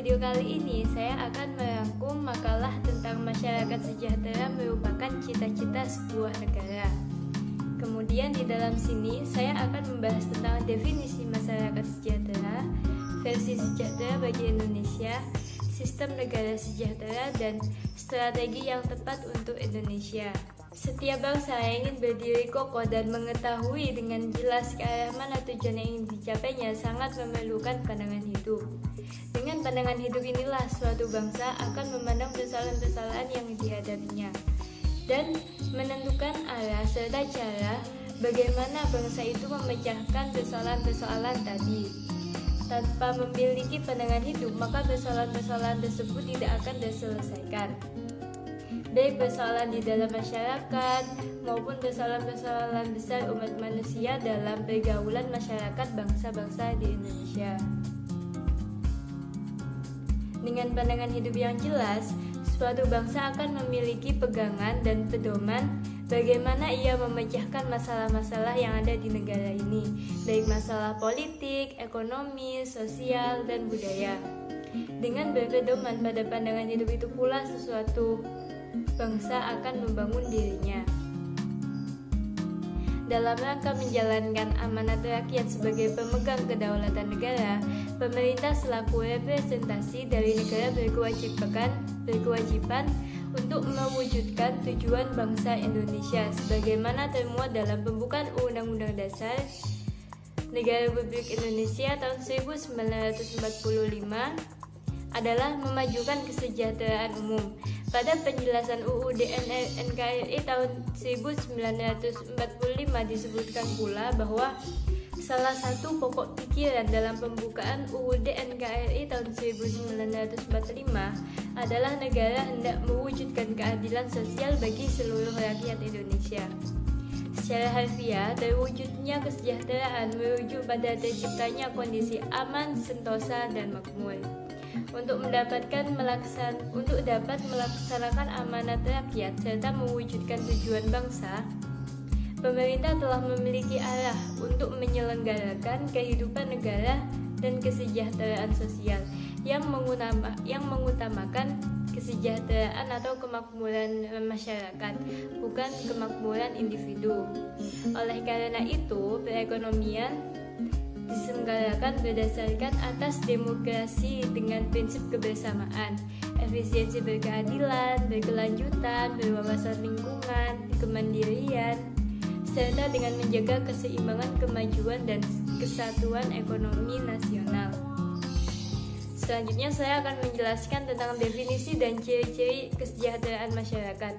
video kali ini saya akan merangkum makalah tentang masyarakat sejahtera merupakan cita-cita sebuah negara. Kemudian di dalam sini saya akan membahas tentang definisi masyarakat sejahtera, versi sejahtera bagi Indonesia, sistem negara sejahtera, dan strategi yang tepat untuk Indonesia. Setiap bangsa yang ingin berdiri kokoh dan mengetahui dengan jelas ke arah mana tujuan yang ingin dicapainya sangat memerlukan pandangan hidup. Dengan pandangan hidup inilah suatu bangsa akan memandang persoalan-persoalan yang dihadapinya dan menentukan arah serta cara bagaimana bangsa itu memecahkan persoalan-persoalan tadi. Tanpa memiliki pandangan hidup, maka persoalan-persoalan tersebut tidak akan terselesaikan. Baik persoalan di dalam masyarakat maupun persoalan-persoalan besar umat manusia dalam pergaulan masyarakat bangsa-bangsa di Indonesia. Dengan pandangan hidup yang jelas, suatu bangsa akan memiliki pegangan dan pedoman bagaimana ia memecahkan masalah-masalah yang ada di negara ini, baik masalah politik, ekonomi, sosial, dan budaya. Dengan berpedoman pada pandangan hidup itu pula suatu bangsa akan membangun dirinya. Dalam rangka menjalankan amanat rakyat sebagai pemegang kedaulatan negara, pemerintah selaku representasi dari negara berkewajiban untuk mewujudkan tujuan bangsa Indonesia sebagaimana termuat dalam pembukaan Undang-Undang Dasar Negara Republik Indonesia tahun 1945 adalah memajukan kesejahteraan umum. Pada penjelasan UUD NKRI tahun 1945 disebutkan pula bahwa salah satu pokok pikiran dalam pembukaan UUD NKRI tahun 1945 adalah negara hendak mewujudkan keadilan sosial bagi seluruh rakyat Indonesia. Secara harfiah, terwujudnya kesejahteraan merujuk pada terciptanya kondisi aman, sentosa, dan makmur. Untuk dapat melaksanakan amanat rakyat serta mewujudkan tujuan bangsa, pemerintah telah memiliki arah untuk menyelenggarakan kehidupan negara dan kesejahteraan sosial yang mengutamakan kesejahteraan atau kemakmuran masyarakat, bukan kemakmuran individu. Oleh karena itu, perekonomian diselenggarakan berdasarkan atas demokrasi dengan prinsip kebersamaan, efisiensi berkeadilan, berkelanjutan, berwawasan lingkungan, kemandirian, serta dengan menjaga keseimbangan kemajuan dan kesatuan ekonomi nasional. Selanjutnya saya akan menjelaskan tentang definisi dan ciri-ciri kesejahteraan masyarakat.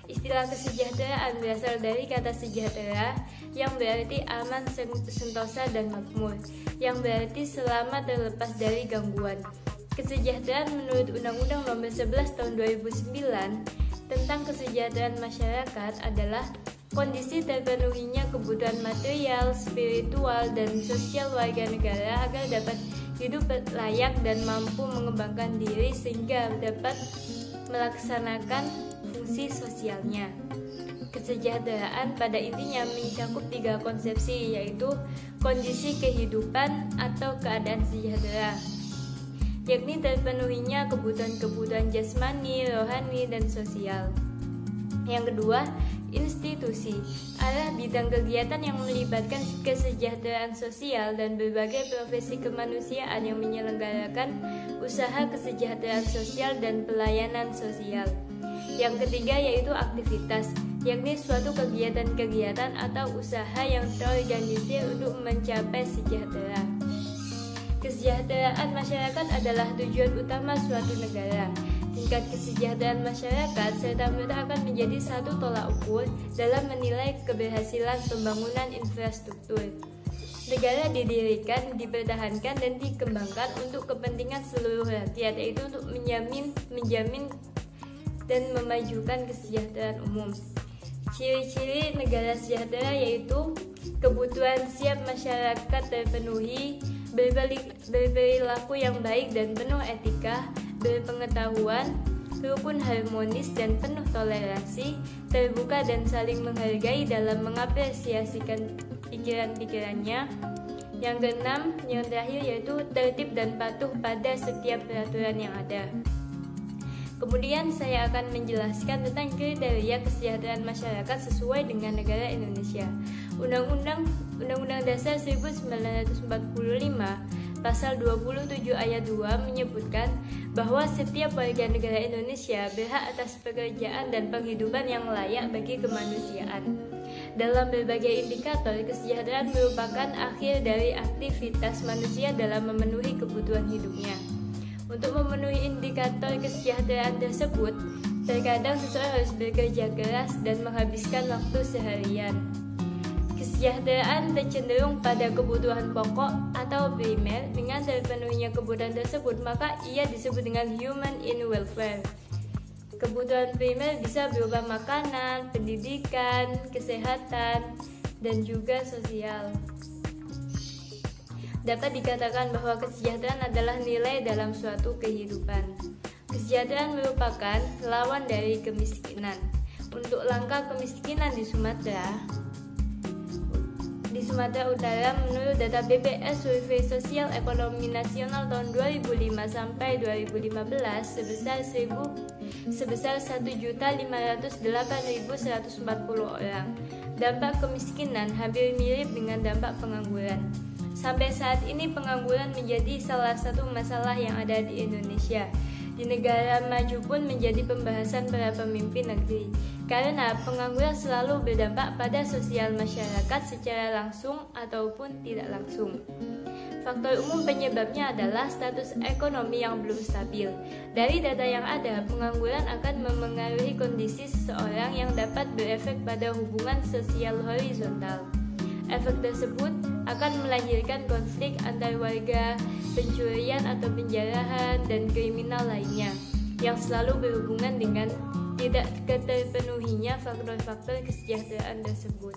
Istilah kesejahteraan berasal dari kata sejahtera yang berarti aman, sentosa, dan makmur, yang berarti selamat terlepas dari gangguan. Kesejahteraan menurut Undang-Undang Nomor 11 Tahun 2009 tentang kesejahteraan masyarakat adalah kondisi terpenuhinya kebutuhan material, spiritual, dan sosial warga negara agar dapat hidup layak dan mampu mengembangkan diri sehingga dapat melaksanakan fungsi sosialnya. Kesejahteraan pada intinya mencakup 3 konsepsi, yaitu kondisi kehidupan atau keadaan sejahtera, yakni terpenuhinya kebutuhan-kebutuhan jasmani, rohani, dan sosial. Yang kedua, institusi, adalah bidang kegiatan yang melibatkan kesejahteraan sosial dan berbagai profesi kemanusiaan yang menyelenggarakan usaha kesejahteraan sosial dan pelayanan sosial. Yang ketiga yaitu aktivitas, yakni suatu kegiatan-kegiatan atau usaha yang terorganisir untuk mencapai sejahtera. Kesejahteraan masyarakat adalah tujuan utama suatu negara. Tingkat kesejahteraan masyarakat serta-merta akan menjadi satu tolak ukur dalam menilai keberhasilan pembangunan infrastruktur. Negara didirikan, dipertahankan, dan dikembangkan untuk kepentingan seluruh rakyat, yaitu untuk menjamin dan memajukan kesejahteraan umum. Ciri-ciri negara sejahtera yaitu kebutuhan siap masyarakat terpenuhi, berperilaku yang baik dan penuh etika, berpengetahuan, rukun harmonis dan penuh toleransi, terbuka dan saling menghargai dalam mengapresiasikan pikiran-pikirannya, Yang keenam, yang terakhir yaitu tertib dan patuh pada setiap peraturan yang ada. Kemudian saya akan menjelaskan tentang kriteria kesejahteraan masyarakat sesuai dengan negara Indonesia. Undang-Undang Dasar 1945 Pasal 27 ayat 2 menyebutkan bahwa setiap warga negara Indonesia berhak atas pekerjaan dan penghidupan yang layak bagi kemanusiaan. Dalam berbagai indikator, kesejahteraan merupakan akhir dari aktivitas manusia dalam memenuhi kebutuhan hidupnya. Untuk memenuhi indikator kesejahteraan tersebut, terkadang seseorang harus bekerja keras dan menghabiskan waktu seharian. Kesejahteraan tercenderung pada kebutuhan pokok atau primer. Dengan terpenuhinya kebutuhan tersebut, maka ia disebut dengan human in welfare. Kebutuhan primer bisa berupa makanan, pendidikan, kesehatan, dan juga sosial. Dapat dikatakan bahwa kesejahteraan adalah nilai dalam suatu kehidupan. Kesejahteraan merupakan lawan dari kemiskinan. Untuk langkah kemiskinan di Sumatera Utara, menurut data BPS Survei Sosial Ekonomi Nasional tahun 2005 sampai 2015 sebesar 1.508.140 orang. Dampak kemiskinan hampir mirip dengan dampak pengangguran. Sampai saat ini pengangguran menjadi salah satu masalah yang ada di Indonesia. Di negara maju pun menjadi pembahasan para pemimpin negeri. Karena pengangguran selalu berdampak pada sosial masyarakat secara langsung ataupun tidak langsung. Faktor umum penyebabnya adalah status ekonomi yang belum stabil. Dari data yang ada, pengangguran akan memengaruhi kondisi seseorang yang dapat berefek pada hubungan sosial horizontal. Efek tersebut akan melahirkan konflik antar warga, pencurian atau penjarahan, dan kriminal lainnya yang selalu berhubungan dengan tidak terpenuhinya faktor-faktor kesejahteraan tersebut.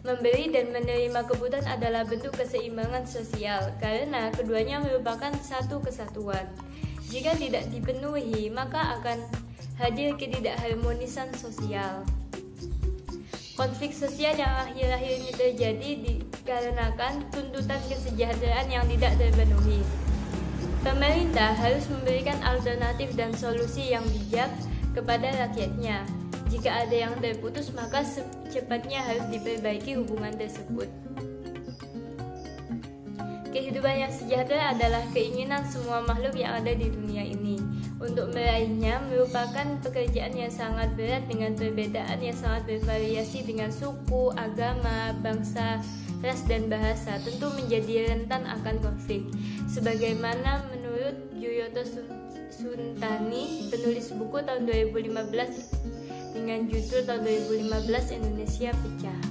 Memberi dan menerima kebutuhan adalah bentuk keseimbangan sosial karena keduanya merupakan satu kesatuan. Jika tidak dipenuhi, maka akan hadir ketidakharmonisan sosial. Konflik sosial yang akhir-akhir ini terjadi dikarenakan tuntutan kesejahteraan yang tidak terpenuhi. Pemerintah harus memberikan alternatif dan solusi yang bijak kepada rakyatnya. Jika ada yang terputus, maka secepatnya harus diperbaiki hubungan tersebut. Kehidupan yang sejahtera adalah keinginan semua makhluk yang ada di dunia ini. Untuk meraihnya merupakan pekerjaan yang sangat berat dengan perbedaan yang sangat bervariasi dengan suku, agama, bangsa, ras, dan bahasa. Tentu menjadi rentan akan konflik. Sebagaimana menurut Juyoto Suntani, penulis buku tahun 2015 dengan judul tahun 2015 Indonesia Pecah.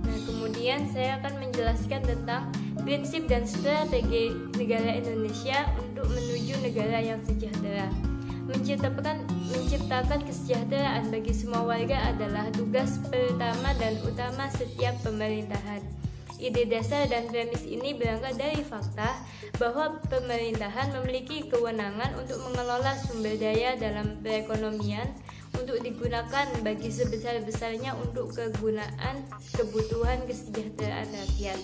Nah, kemudian saya akan menjelaskan tentang prinsip dan strategi negara Indonesia untuk menuju negara yang sejahtera. Menciptakan kesejahteraan bagi semua warga adalah tugas pertama dan utama setiap pemerintahan. Ide dasar dan premis ini berangkat dari fakta bahwa pemerintahan memiliki kewenangan untuk mengelola sumber daya dalam perekonomian untuk digunakan bagi sebesar-besarnya untuk kebutuhan kesejahteraan rakyat.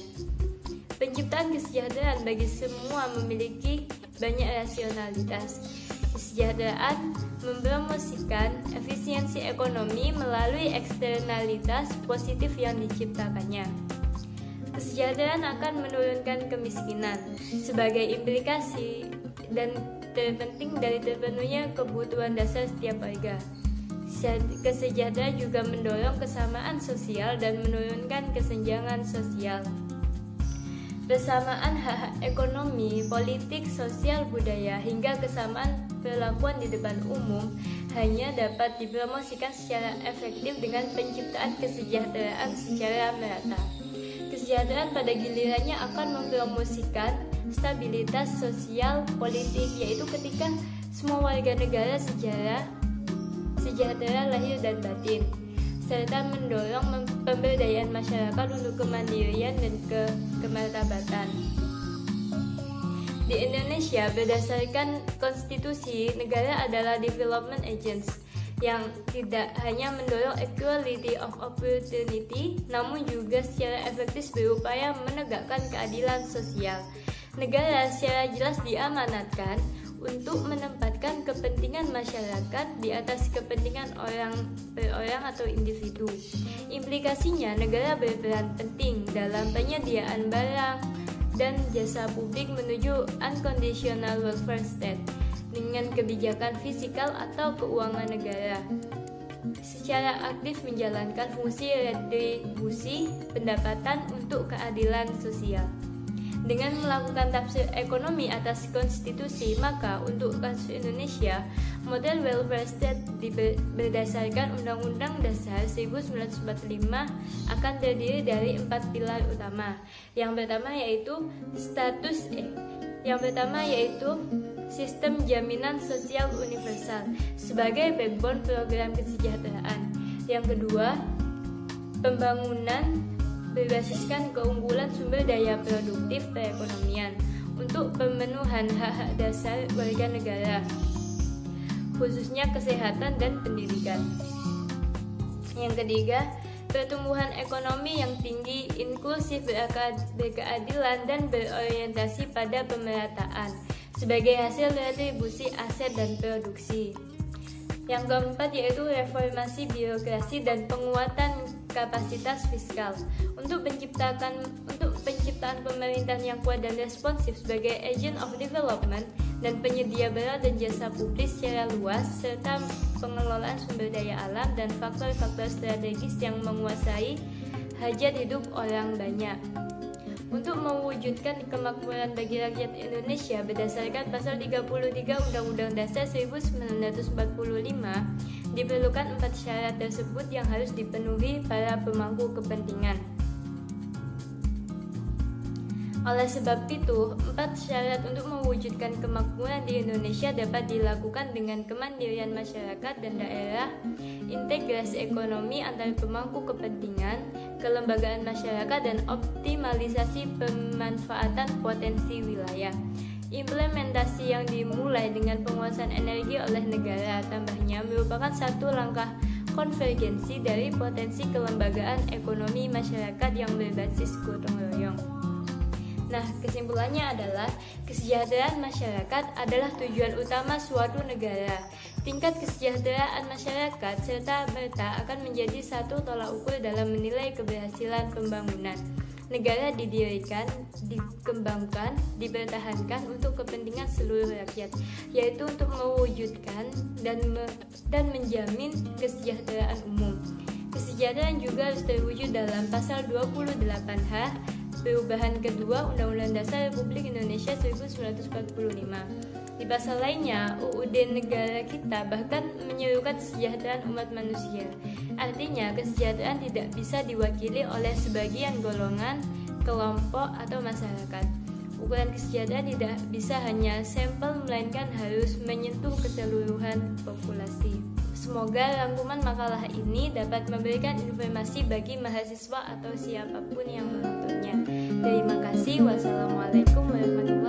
Penciptaan kesejahteraan bagi semua memiliki banyak rasionalitas. Kesejahteraan mempromosikan efisiensi ekonomi melalui eksternalitas positif yang diciptakannya. Kesejahteraan akan menurunkan kemiskinan sebagai implikasi dan terpenting dari terpenuhinya kebutuhan dasar setiap warga. Kesejahteraan juga mendorong kesamaan sosial dan menurunkan kesenjangan sosial. Persamaan hak-hak ekonomi, politik, sosial, budaya, hingga kesamaan perlakuan di depan umum hanya dapat dipromosikan secara efektif dengan penciptaan kesejahteraan secara merata. Kesejahteraan pada gilirannya akan mempromosikan stabilitas sosial politik, yaitu ketika semua warga negara sejahtera lahir dan batin, serta mendorong pemberdayaan masyarakat untuk kemandirian dan kemartabatan. Di Indonesia, berdasarkan konstitusi, negara adalah development agents yang tidak hanya mendorong equality of opportunity, namun juga secara efektif berupaya menegakkan keadilan sosial. Negara secara jelas diamanatkan untuk menempatkan kepentingan masyarakat di atas kepentingan orang per orang atau individu. Implikasinya, negara berperan penting dalam penyediaan barang dan jasa publik menuju unconditional welfare state dengan kebijakan fiskal atau keuangan negara. Secara aktif menjalankan fungsi redistribusi pendapatan untuk keadilan sosial. Dengan melakukan tafsir ekonomi atas konstitusi, maka untuk kasus Indonesia, model welfare state berdasarkan Undang-Undang Dasar 1945 akan terdiri dari 4 pilar utama. Yang pertama yaitu sistem jaminan sosial universal sebagai backbone program kesejahteraan. Yang kedua, pembangunan berbasiskan keunggulan sumber daya produktif perekonomian untuk pemenuhan hak-hak dasar warga negara, khususnya kesehatan dan pendidikan. Yang ketiga, pertumbuhan ekonomi yang tinggi, inklusif, berkeadilan, dan berorientasi pada pemerataan sebagai hasil retribusi aset dan produksi. Yang keempat yaitu reformasi birokrasi dan penguatan kapasitas fiskal untuk penciptaan pemerintahan yang kuat dan responsif sebagai agent of development dan penyedia barang dan jasa publik secara luas, serta pengelolaan sumber daya alam dan faktor-faktor strategis yang menguasai hajat hidup orang banyak. Untuk mewujudkan kemakmuran bagi rakyat Indonesia berdasarkan pasal 33 Undang-Undang Dasar 1945, diperlukan 4 syarat tersebut yang harus dipenuhi para pemangku kepentingan. Oleh sebab itu, 4 syarat untuk mewujudkan kemakmuran di Indonesia dapat dilakukan dengan kemandirian masyarakat dan daerah, integrasi ekonomi antar pemangku kepentingan, kelembagaan masyarakat, dan optimalisasi pemanfaatan potensi wilayah. Implementasi yang dimulai dengan penguasaan energi oleh negara tambahnya merupakan satu langkah konvergensi dari potensi kelembagaan ekonomi masyarakat yang berbasis gotong royong. Nah, kesimpulannya adalah kesejahteraan masyarakat adalah tujuan utama suatu negara. Tingkat kesejahteraan masyarakat serta merta akan menjadi satu tolak ukur dalam menilai keberhasilan pembangunan. Negara didirikan, dikembangkan, dipertahankan untuk kepentingan seluruh rakyat, yaitu untuk mewujudkan dan menjamin kesejahteraan umum. Kesejahteraan juga harus terwujud dalam pasal 28H perubahan kedua Undang-Undang Dasar Republik Indonesia 1945. Di pasal lainnya, UUD negara kita bahkan menyerukan kesejahteraan umat manusia. Artinya, kesejahteraan tidak bisa diwakili oleh sebagian golongan, kelompok, atau masyarakat. Ukuran kesejahteraan tidak bisa hanya sampel, melainkan harus menyentuh keseluruhan populasi. Semoga rangkuman makalah ini dapat memberikan informasi bagi mahasiswa atau siapapun yang menontonnya. Terima kasih. Wassalamualaikum warahmatullahi wabarakatuh.